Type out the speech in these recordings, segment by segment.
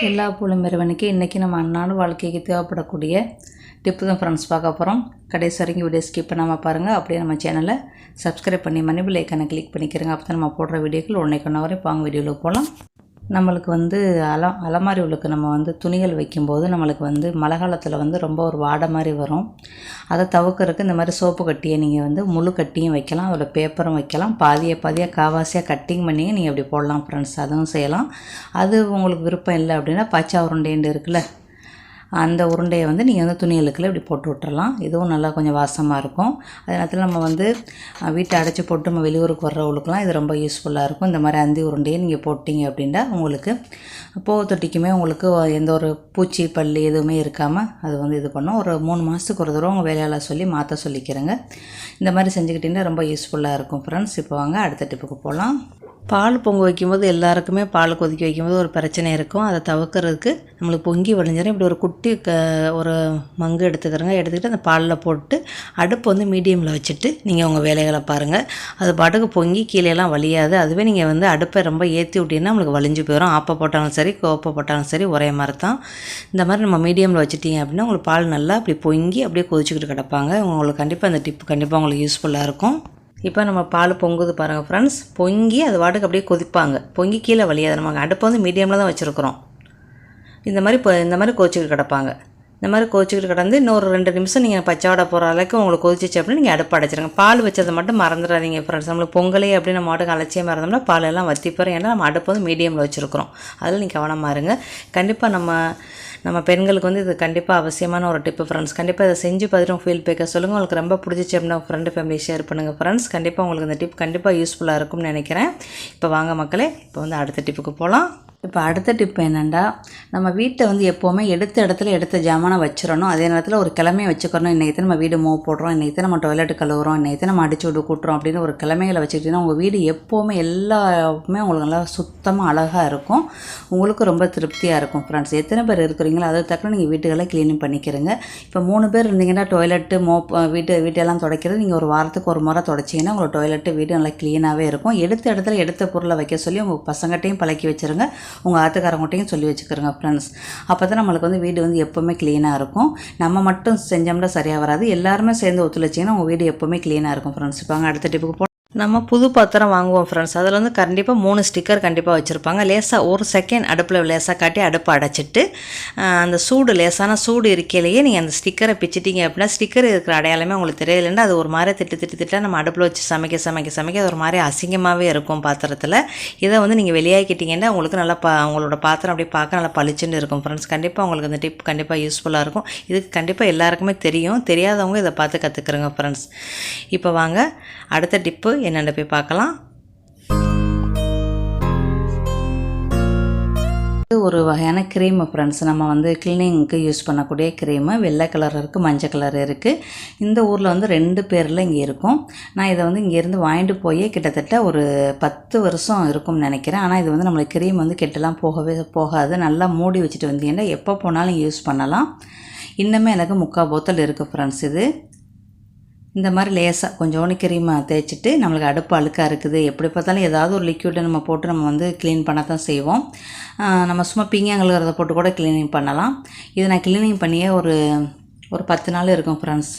எல்லா பூலும் இறைவனுக்கு இன்றைக்கி நம்ம அன்றாட வாழ்க்கைக்கு தேவைப்படக்கூடிய டிப்பு தான் ஃப்ரெண்ட்ஸ் பார்க்க போகிறோம். கடைசி வரைக்கும் வீடியோ ஸ்கிப் பண்ணாமல் பாருங்கள். அப்படியே நம்ம சேனலை சப்ஸ்கிரைப் பண்ணி மணி பெல் ஐக்கானை கிளிக் பண்ணிக்கிறங்க. அப்போ தான் நம்ம போடுற வீடியோக்கள் ஒன்றைக்கு வரை வாங்க வீடியோவில் போகலாம். நம்மளுக்கு அலமாரி உள்ளுக்கு நம்ம துணிகள் வைக்கும்போது நம்மளுக்கு மழை காலத்தில் ரொம்ப ஒரு வாடை மாதிரி வரும். அதை தவிர்க்கறதுக்கு இந்த மாதிரி சோப்பு கட்டியை நீங்கள் முழு கட்டியும் வைக்கலாம், அதோட பேப்பரும் வைக்கலாம். பாதியாக காவாசியாக கட்டிங் பண்ணி நீங்கள் அப்படி போடலாம் ஃப்ரெண்ட்ஸ். அதுவும் செய்யலாம். அது உங்களுக்கு விருப்பம் இல்லை அப்படின்னா பச்சை உருண்டைண்டு இருக்குல்ல, அந்த உருண்டையை நீங்கள் துணிகளுக்குள்ள இப்படி போட்டு விட்டுறலாம். இதுவும் நல்லா கொஞ்சம் வாசமாக இருக்கும். அதே நேரத்தில் நம்ம வீட்டை அடைச்சி போட்டு நம்ம வெளியூருக்கு வர்றவங்களுக்குலாம் இது ரொம்ப யூஸ்ஃபுல்லாக இருக்கும். இந்த மாதிரி அந்தி உருண்டையை நீங்கள் போட்டிங்க அப்படின்னா உங்களுக்கு போக தொட்டிக்குமே உங்களுக்கு எந்த ஒரு பூச்சி பள்ளி எதுவுமே இருக்காமல் அது இது பண்ணும். ஒரு 3 மாதத்துக்கு ஒரு தடவை உங்கள் வேலையால் சொல்லி மாற்ற சொல்லிக்கிறேங்க. இந்த மாதிரி செஞ்சுக்கிட்டிங்கன்னா ரொம்ப யூஸ்ஃபுல்லாக இருக்கும் ஃப்ரெண்ட்ஸ். இப்போ வாங்க அடுத்த டிப்புக்கு போகலாம். பால் பொங்க வைக்கும்போது எல்லாருக்குமே பால் கொதிக்க வைக்கும்போது ஒரு பிரச்சனை இருக்கும். அதை தவிர்க்கிறதுக்கு நம்மளுக்கு பொங்கி வழிஞ்சிடும். இப்படி ஒரு குட்டி ஒரு மங்கு எடுத்துக்கிட்டு அந்த பாலில் போட்டு அடுப்பு மீடியமில் வச்சுட்டு நீங்கள் உங்கள் வேலைகளை பாருங்கள். அது பாட்டுக்கு பொங்கி கீழேலாம் வலியாது. அதுவே நீங்கள் அடுப்பை ரொம்ப ஏற்றி விட்டீங்கன்னா நம்மளுக்கு வலிஞ்சு போயிடும். ஆப்பை போட்டாலும் சரி கோப்பை போட்டாலும் சரி ஒரே மாதிரி தான். இந்த மாதிரி நம்ம மீடியமில் வச்சுட்டிங்க அப்படின்னா உங்களுக்கு பால் நல்லா அப்படி பொங்கி அப்படியே கொதிச்சுக்கிட்டு கிடப்பாங்க. உங்களுக்கு கண்டிப்பாக அந்த டிப்பு கண்டிப்பாக உங்களுக்கு யூஸ்ஃபுல்லாக இருக்கும். இப்போ நம்ம பால் பொங்குது பாருங்கள் ஃப்ரெண்ட்ஸ். பொங்கி அது வாட்டுக்கு அப்படியே கொதிப்பாங்க. பொங்கி கீழே வலியாது. நம்ம அடுப்பை மீடியமில் தான் வச்சுருக்குறோம். இந்த மாதிரி கொதிச்சுக்கிட்டு கிடப்பாங்க. இந்த மாதிரி கொதிச்சுக்கிட்டு கிடந்து இன்னொரு 2 நிமிஷம் நீங்கள் பச்சை வடை போகிற அளவுக்கு உங்களுக்கு கொதிச்சிச்சு அப்படின்னு நீங்கள் அடுப்பு அடைச்சிருங்க. பால் வச்சதை மட்டும் மறந்துடாதீங்க ஃப்ரெண்ட்ஸ். நம்மளுக்கு பொங்கலே அப்படின்னு நம்ம மாட்டுக்கு அலட்சியமாக இருந்தோம்னா பாலெல்லாம் வற்றி போகிறோம். ஏன்னா நம்ம அடுப்பு மீடியமில் வச்சுருக்குறோம். அதில் நீங்கள் கவனமாக இருங்க. கண்டிப்பாக நம்ம பெண்களுக்கு இது கண்டிப்பாக அவசியமான ஒரு டிப்பு ஃப்ரெண்ட்ஸ். கண்டிப்பாக இதை செஞ்சு பார்த்துட்டு ஃபீல் பேக்க சொல்லுங்கள். உங்களுக்கு ரொம்ப பிடிச்சிச்சு அப்படின்னா ஃப்ரெண்டு ஃபேமிலி ஷேர் பண்ணுங்கள் ஃப்ரெண்ட்ஸ். கண்டிப்பாக உங்களுக்கு இந்த டிப் கண்டிப்பாக யூஸ்ஃபுல்லாக இருக்கும்னு நினைக்கிறேன். இப்போ வாங்க மக்களே, இப்போ அடுத்த டிப்புக்கு போகலாம். இப்போ அடுத்த டிப்பு என்னென்னா, நம்ம வீட்டை எப்போவுமே எடுத்த இடத்துல எடுத்த ஜாமானை வச்சிடணும். அதே நேரத்தில் ஒரு கிழமையை வச்சுக்கணும். இன்றைக்கி நம்ம வீடு மூவ் போடுறோம், இன்றைக்கி நம்ம டாய்லெட்டு கழுவுறோம், இன்றைக்கி நம்ம அடிச்சு விட்டு கூட்டுறோம் அப்படின்னு ஒரு கிழமைகளை வச்சுக்கிட்டிங்கன்னா உங்கள் வீடு எப்போவுமே எல்லாமே உங்களுக்கு நல்லா சுத்தமாக அழகாக இருக்கும். உங்களுக்கு ரொம்ப திருப்தியாக இருக்கும் ஃப்ரெண்ட்ஸ். எத்தனை பேர் இருக்கிறீங்களோ அதை தக்க நீங்கள் வீட்டுகளை க்ளீனிங் பண்ணிக்கிறங்க. இப்போ 3 பேர் இருந்தீங்கன்னா டாய்லெட்டு வீட்டெல்லாம் துடைக்கிறது நீங்கள் ஒரு வாரத்துக்கு ஒரு முறை துடைச்சிங்கன்னா உங்கள் டாய்லெட்டு வீடு நல்லா க்ளீனாகவே இருக்கும். எடுத்த இடத்துல எடுத்த பொருளை வைக்க சொல்லி உங்கள் பசங்கள்கிட்டையும் பழக்கி வச்சுருங்க, உங்கள் ஆத்துக்காரங்கிட்டையும் சொல்லி வச்சுக்கிறோங்க ஃப்ரெண்ட்ஸ். அப்போ தான் நம்மளுக்கு வீடு எப்போவுமே க்ளீனாக இருக்கும். நம்ம மட்டும் செஞ்சோம்னா சரியாக வராது. எல்லாருமே சேர்ந்து ஒத்துழைச்சிங்கன்னா உங்கள் வீடு எப்போவுமே க்ளீனாக இருக்கும் ஃப்ரெண்ட்ஸ். இப்போ அடுத்த டிப்புக்கு நம்ம புது பாத்திரம் வாங்குவோம் ஃப்ரெண்ட்ஸ். அதில் கண்டிப்பாக 3 ஸ்டிக்கர் கண்டிப்பாக வச்சுருப்பாங்க. லேசாக 1 செகண்ட் அடுப்பில் லேசாக காட்டி அடுப்பை அடைச்சிட்டு அந்த லேசான சூடு இருக்கையிலேயே நீங்கள் அந்த ஸ்டிக்கரை பிச்சிட்டிங்க அப்படின்னா ஸ்டிக்கர் இருக்கிற அடையாளமே உங்களுக்கு தெரியலைன்னா அது ஒரு மாதிரி திட்டு நம்ம அடுப்பில் வச்சு சமைக்க அது ஒரு மாதிரி அசிங்கமாகவே இருக்கும் பாத்திரத்தில். இதை நீங்கள் வெளியாகிக்கிட்டிங்கன்னா உங்களுக்கு நல்லா உங்களோட பாத்திரம் அப்படியே பார்க்க நல்லா பளிச்சுன்னு இருக்கும் ஃப்ரெண்ட்ஸ். கண்டிப்பாக உங்களுக்கு இந்த டிப் கண்டிப்பாக யூஸ்ஃபுல்லாக இருக்கும். இதுக்கு கண்டிப்பாக எல்லாருக்குமே தெரியும். தெரியாதவங்க இதை பார்த்து கற்றுக்குறங்க ஃப்ரெண்ட்ஸ். இப்போ வாங்க அடுத்த டிப்பு என்னென்ன போய் பார்க்கலாம். இது ஒரு வகையான க்ரீமு ஃப்ரெண்ட்ஸ். நம்ம க்ளீனிங்க்கு யூஸ் பண்ணக்கூடிய க்ரீமு. வெள்ளை கலர் இருக்குது, மஞ்சள் கலர் இருக்குது. இந்த ஊரில் 2 பேரில் இங்கே இருக்கும். நான் இதை இங்கேருந்து வாங்கிட்டு போய் கிட்டத்தட்ட ஒரு 10 வருஷம் இருக்கும்னு நினைக்கிறேன். ஆனால் இது நம்மளுக்கு க்ரீம் கெட்டெல்லாம் போகாது. நல்லா மூடி வச்சுட்டு வந்தீங்கன்னா எப்போ போனாலும் யூஸ் பண்ணலாம். இன்னுமே எனக்கு 3/4 போத்தல் இருக்குது ஃப்ரெண்ட்ஸ். இது இந்த மாதிரி லேசாக கொஞ்சோண்டு க்ரீமை தேய்ச்சிட்டு நம்மளுக்கு அடுப்பு அழுக்காக இருக்குது எப்படி பார்த்தாலும் ஏதாவது ஒரு லிக்விடை நம்ம போட்டு நம்ம க்ளீன் பண்ண தான் செய்வோம். நம்ம சும்மா பிங்காங்கழுகிறத போட்டு கூட க்ளீனிங் பண்ணலாம். இதை நான் க்ளீனிங் பண்ணியே ஒரு 10 நாள் இருக்கும் ஃப்ரெண்ட்ஸ்.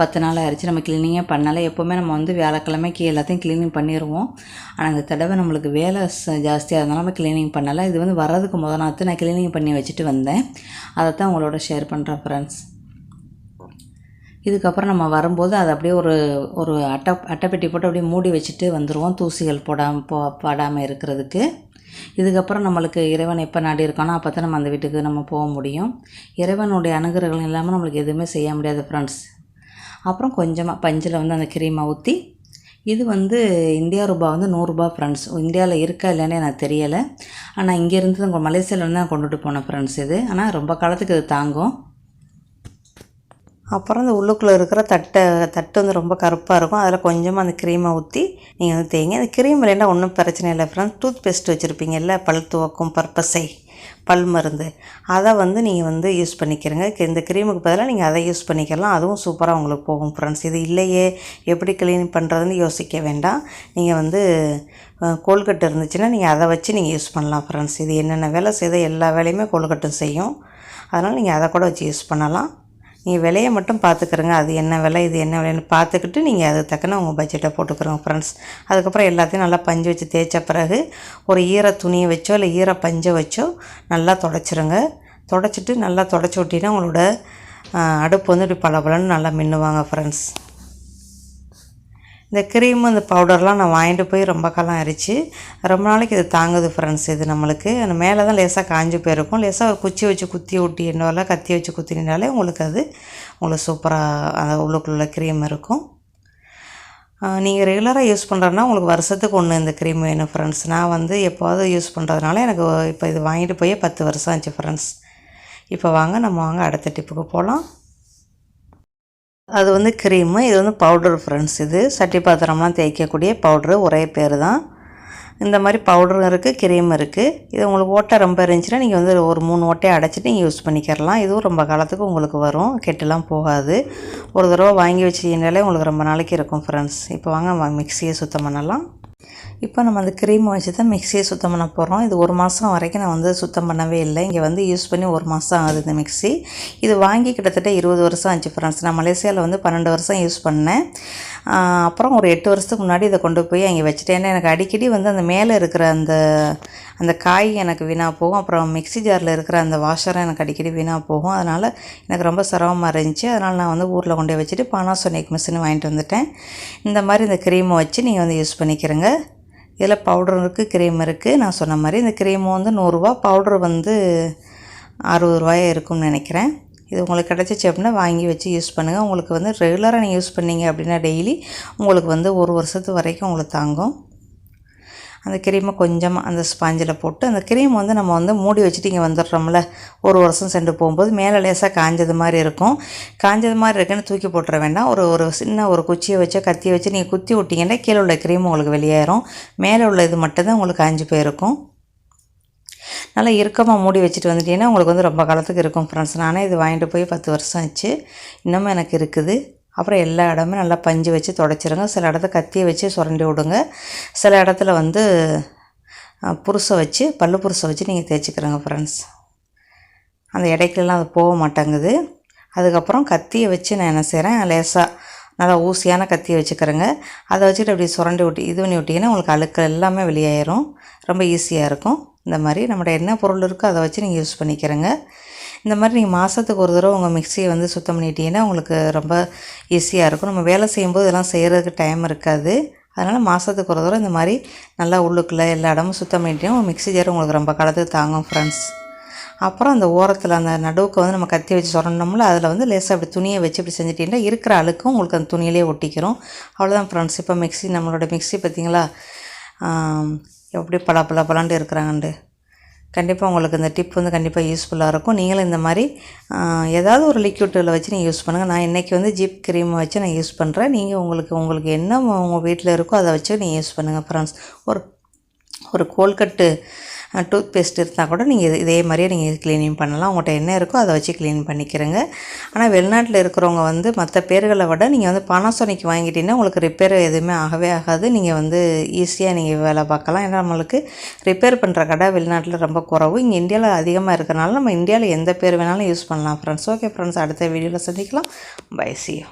10 நாள் ஆயிடுச்சு நம்ம க்ளீனிங்கே பண்ணலை. எப்போவுமே நம்ம வியாழக்கிழமைக்கு எல்லாத்தையும் க்ளீனிங் பண்ணிடுவோம். ஆனால் இந்த தடவை நம்மளுக்கு வேலை ஜாஸ்தியாக இருந்தாலும் நம்ம க்ளீனிங் பண்ணலை. இது வர்றதுக்கு முதல் நாற்று நான் க்ளீனிங் பண்ணி வச்சுட்டு வந்தேன். அதை தான் உங்களோட ஷேர் பண்ணுறேன் ஃப்ரெண்ட்ஸ். இதுக்கப்புறம் நம்ம வரும்போது அதை அப்படியே ஒரு அட்டைப்பெட்டி போட்டு அப்படியே மூடி வச்சுட்டு வந்துடுவோம், தூசிகள் படாமல் இருக்கிறதுக்கு. இதுக்கப்புறம் நம்மளுக்கு இறைவன் எப்போ நாடி இருக்கானோ அப்போ தான் நம்ம அந்த வீட்டுக்கு நம்ம போக முடியும். இறைவனுடைய அனுகிரகம் இல்லாமல் நம்மளுக்கு எதுவுமே செய்ய முடியாது ஃப்ரெண்ட்ஸ். அப்புறம் கொஞ்சமாக பஞ்சில் அந்த க்ரீமை ஊற்றி இது இந்தியா ரூபா 100 ரூபா ஃப்ரெண்ட்ஸ். இந்தியாவில் இருக்கா இல்லைன்னு எனக்கு தெரியலை. ஆனால் இங்கேருந்து மலேசியாவிலேருந்து தான் கொண்டுட்டு போனேன் ஃப்ரெண்ட்ஸ் இது. ஆனால் ரொம்ப காலத்துக்கு இது தாங்கும். அப்புறம் இந்த உள்ளுக்குள்ளே இருக்கிற தட்டு ரொம்ப கருப்பாக இருக்கும். அதில் கொஞ்சமாக அந்த க்ரீமை ஊற்றி நீங்கள் தேய்ங்க. அந்த க்ரீம் இல்லைன்னா ஒன்றும் பிரச்சனை இல்லை ஃப்ரெண்ட்ஸ். டூத் பேஸ்ட் வச்சுருப்பீங்கல்ல, பல் துவக்கும் பர்பஸை, பல் மருந்து, அதை வந்து நீங்கள் வந்து யூஸ் பண்ணிக்கிறங்க. இந்த க்ரீமுக்கு பதிலாக நீங்கள் அதை யூஸ் பண்ணிக்கலாம். அதுவும் சூப்பராக உங்களுக்கு போகும் ஃப்ரெண்ட்ஸ். இது இல்லையே எப்படி க்ளீன் பண்ணுறதுன்னு யோசிக்க வேண்டாம். நீங்கள் வந்து கோல்கட்டு இருந்துச்சுன்னா நீங்கள் அதை வச்சு நீங்கள் யூஸ் பண்ணலாம் ஃப்ரெண்ட்ஸ். இது என்னென்ன வேலை செய்த எல்லா வேலையுமே கோல்கட்டும் செய்யும். அதனால் நீங்கள் அதை கூட வச்சு யூஸ் பண்ணலாம். நீங்கள் விலையை மட்டும் பார்த்துக்கிறங்க. அது என்ன விலை, இது என்ன விலைன்னு பார்த்துக்கிட்டு நீங்கள் அதுக்கு தக்கன உங்கள் பட்ஜெட்டை போட்டுக்கிறோங்க ஃப்ரெண்ட்ஸ். அதுக்கப்புறம் எல்லாத்தையும் நல்லா பஞ்சு வச்சு தேய்ச்ச பிறகு ஒரு ஈர துணியை வச்சோ இல்லை ஈர பஞ்சை வச்சோ நல்லா தொடச்சிருங்க. தொடச்சிட்டு நல்லா தொடச்சி விட்டிங்கன்னா உங்களோட அடுப்பு வந்து இப்படி பளபளன்னு நல்லா மின்னுவாங்க ஃப்ரெண்ட்ஸ். இந்த க்ரீமு இந்த பவுடர்லாம் நான் வாங்கிட்டு போய் ரொம்ப காலம் ஆயிடுச்சு. ரொம்ப நாளைக்கு இது தாங்குது ஃப்ரெண்ட்ஸ். இது நம்மளுக்கு அந்த மேலே தான் லேசாக காஞ்சி போயிருக்கும். லேசாக ஒரு குச்சி வச்சு குத்தி விட்டினால கத்தி வச்சு குத்தினாலே உங்களுக்கு சூப்பராக அந்த உள்ளுக்குள்ள க்ரீம் இருக்கும். நீங்கள் ரெகுலராக யூஸ் பண்ணுறதுனா உங்களுக்கு வருஷத்துக்கு ஒன்று இந்த க்ரீம் வேணும் ஃப்ரெண்ட்ஸ். நான் வந்து எப்போவாவது யூஸ் பண்ணுறதுனால எனக்கு இப்போ இது வாங்கிட்டு போய் 10 வருஷம் ஆச்சு ஃப்ரெண்ட்ஸ். இப்போ நம்ம அடுத்த டிப்புக்கு போகலாம். அது வந்து க்ரீமு, இது வந்து பவுடர் ஃப்ரெண்ட்ஸ். இது சட்டி பாத்திரம்லாம் தேய்க்கக்கூடிய பவுட்ரு, ஒரே பேர் தான். இந்த மாதிரி பவுடரும் இருக்குது, க்ரீம் இருக்குது. இது உங்களுக்கு ஓட்டை ரொம்ப இருந்துச்சுன்னா நீங்கள் வந்து ஒரு 3 ஓட்டையை அடைச்சிட்டு நீங்கள் யூஸ் பண்ணிக்கிறலாம். இதுவும் ரொம்ப காலத்துக்கு உங்களுக்கு வரும், கெட்டுலாம் போகாது. ஒரு தடவை வாங்கி வச்சிங்கனாலே உங்களுக்கு ரொம்ப நாளைக்கு இருக்கும் ஃப்ரெண்ட்ஸ். இப்போ மிக்சியை சுத்தம் பண்ணலாம். இப்போ நம்ம அந்த க்ரீமை வச்சு தான் மிக்சியை சுத்தம் பண்ண போகிறோம். இது 1 மாதம் வரைக்கும் நான் வந்து சுத்தம் பண்ணவே இல்லை. இங்கே வந்து யூஸ் பண்ணி 1 மாதம் ஆகுது இந்த மிக்சி. இது வாங்கி கிட்டத்தட்ட 20 வருஷம் ஆச்சு ஃப்ரெண்ட்ஸ். நான் மலேசியாவில் வந்து 12 வருஷம் யூஸ் பண்ணேன். அப்புறம் ஒரு 8 வருஷத்துக்கு முன்னாடி இதை கொண்டு போய் அங்கே வச்சுட்டேன். ஏன்னா எனக்கு அடிக்கடி வந்து அந்த மேலே இருக்கிற அந்த காய் எனக்கு வீணாக போகும். அப்புறம் மிக்சி ஜாரில் இருக்கிற அந்த வாஷரும் எனக்கு அடிக்கடி வீணாக போகும். அதனால் எனக்கு ரொம்ப சிரமமாக இருந்துச்சு. அதனால் நான் வந்து ஊரில் கொண்டு போய் வச்சுட்டு பானாசோனிக் மிஷின் வாங்கிட்டு வந்துட்டேன். இந்த மாதிரி இந்த க்ரீமை வச்சு நீங்கள் வந்து யூஸ் பண்ணிக்கிறங்க. இதில் பவுடரும் இருக்குது, க்ரீம் இருக்குது. நான் சொன்ன மாதிரி இந்த க்ரீமு வந்து 100 ரூபா, பவுட்ரு வந்து 60 ரூபாயா இருக்கும்னு நினைக்கிறேன். இது உங்களுக்கு கிடச்சிச்சு அப்படின்னா வாங்கி வச்சு யூஸ் பண்ணுங்கள். உங்களுக்கு வந்து ரெகுலராக நீங்கள் யூஸ் பண்ணீங்க அப்படின்னா டெய்லி உங்களுக்கு வந்து 1 வருஷத்து வரைக்கும் உங்களுக்கு தாங்கும். அந்த க்ரீமை கொஞ்சமாக அந்த ஸ்பாஞ்சில் போட்டு, அந்த க்ரீம் வந்து நம்ம வந்து மூடி வச்சுட்டு இங்கே வந்துடுறோம்ல, 1 வருஷம் சென்று போகும்போது மேலே லேசாக காஞ்சது மாதிரி இருக்கும். காஞ்சது மாதிரி இருக்குன்னு தூக்கி போட்டுற வேண்டாம். ஒரு சின்ன ஒரு குச்சியை வச்சோ கத்தியை வச்சு நீங்கள் குத்தி விட்டிங்கன்னா கீழே உள்ள க்ரீம் உங்களுக்கு வெளியேறும். மேலே உள்ள இது மட்டும்தான் உங்களுக்கு காஞ்சி போயிருக்கும். நல்லா இறுக்கமாக மூடி வச்சுட்டு வந்துட்டீங்கன்னா உங்களுக்கு வந்து ரொம்ப காலத்துக்கு இருக்கும் ஃப்ரெண்ட்ஸ். நானே இது வாங்கிட்டு போய் 10 வருஷம் ஆச்சு, இன்னமும் எனக்கு இருக்குது. அப்புறம் எல்லா இடமே நல்லா பஞ்சு வச்சு தொடச்சிருங்க. சில இடத்த கத்தியை வச்சு சுரண்டி விடுங்க. சில இடத்துல வந்து பல்லு புருசை வச்சு நீங்கள் தேய்ச்சிக்கிறங்க ஃப்ரெண்ட்ஸ். அந்த இடைக்கெல்லாம் அது போக மாட்டேங்குது. அதுக்கப்புறம் கத்தியை வச்சு நான் என்ன செய்கிறேன், லேசாக நல்லா ஊசியான கத்தியை வச்சுக்கிறேங்க. அதை வச்சுட்டு அப்படி சுரண்டி இது பண்ணி விட்டிங்கன்னா உங்களுக்கு அழுக்கு எல்லாமே வெளியாயிரும். ரொம்ப ஈஸியாக இருக்கும். இந்த மாதிரி நம்மளோட என்ன பொருள் இருக்கோ அதை வச்சு நீங்கள் யூஸ் பண்ணிக்கிறங்க. இந்த மாதிரி நீங்கள் மாதத்துக்கு ஒரு தடவை உங்கள் மிக்சியை வந்து சுத்தம் பண்ணிட்டீங்கன்னா உங்களுக்கு ரொம்ப ஈஸியாக இருக்கும். நம்ம வேலை செய்யும்போது இதெல்லாம் செய்கிறதுக்கு டைம் இருக்காது. அதனால் மாதத்துக்கு ஒரு தடவை இந்த மாதிரி நல்லா உள்ளுக்குள்ளே எல்லா இடமும் சுத்தம் பண்ணிட்டீங்கன்னா உங்கள் மிக்சி ஜார் உங்களுக்கு ரொம்ப காலத்துக்கு தாங்கும் ஃப்ரெண்ட்ஸ். அப்புறம் அந்த ஓரத்தில் அந்த நடுவுக்கு வந்து நம்ம கத்தி வச்சு சொரண்டோம்ல, அதில் வந்து லேசாக அப்படி துணியை வச்சு இப்படி செஞ்சுட்டிங்கன்னா இருக்கிற அழுக்கும் உங்களுக்கு அந்த துணியிலே ஒட்டிக்கிறோம். அவ்வளோதான் ஃப்ரெண்ட்ஸ். இப்போ நம்மளோட மிக்சி பார்த்திங்களா எப்படி பலாண்டு இருக்கிறாங்கண்டு. கண்டிப்பாக உங்களுக்கு இந்த டிப் வந்து கண்டிப்பாக யூஸ்ஃபுல்லாக இருக்கும். நீங்களும் இந்த மாதிரி ஏதாவது ஒரு லிக்விட்டில் வச்சு நீங்கள் யூஸ் பண்ணுங்கள். நான் இன்றைக்கி வந்து ஜிப் க்ரீமை வச்சு நான் யூஸ் பண்ணுறேன். நீங்கள் உங்களுக்கு என்ன உங்கள் வீட்டில் இருக்கோ அதை வச்சு நீங்கள் யூஸ் பண்ணுங்கள் ஃப்ரெண்ட்ஸ். ஒரு கோல்கட்டு டூத் பேஸ்ட் இருந்தால் கூட நீங்கள் இதே மாதிரியே நீங்கள் க்ளீனிங் பண்ணலாம். உங்கள்கிட்ட என்ன இருக்கோ அதை வச்சு க்ளீன் பண்ணிக்கிறங்க. ஆனால் வெளிநாட்டில் இருக்கிறவங்க வந்து மற்ற பேர்களை விட நீங்கள் வந்து பானாசோனிக் வாங்கிட்டீங்கன்னா உங்களுக்கு ரிப்பேர் எதுவுமே ஆகவே ஆகாது. நீங்கள் வந்து ஈஸியாக நீங்கள் வேலை பார்க்கலாம். ஏன்னா நம்மளுக்கு ரிப்பேர் பண்ணுற கடை வெளிநாட்டில் ரொம்ப குறவு. இங்கே இந்தியாவில் அதிகமாக இருக்கிறனால நம்ம இந்தியாவில் எந்த பேர் வேணாலும் யூஸ் பண்ணலாம் ஃப்ரெண்ட்ஸ். ஓகே ஃப்ரெண்ட்ஸ், அடுத்த வீடியோவில் சந்திக்கலாம். Bye, see you.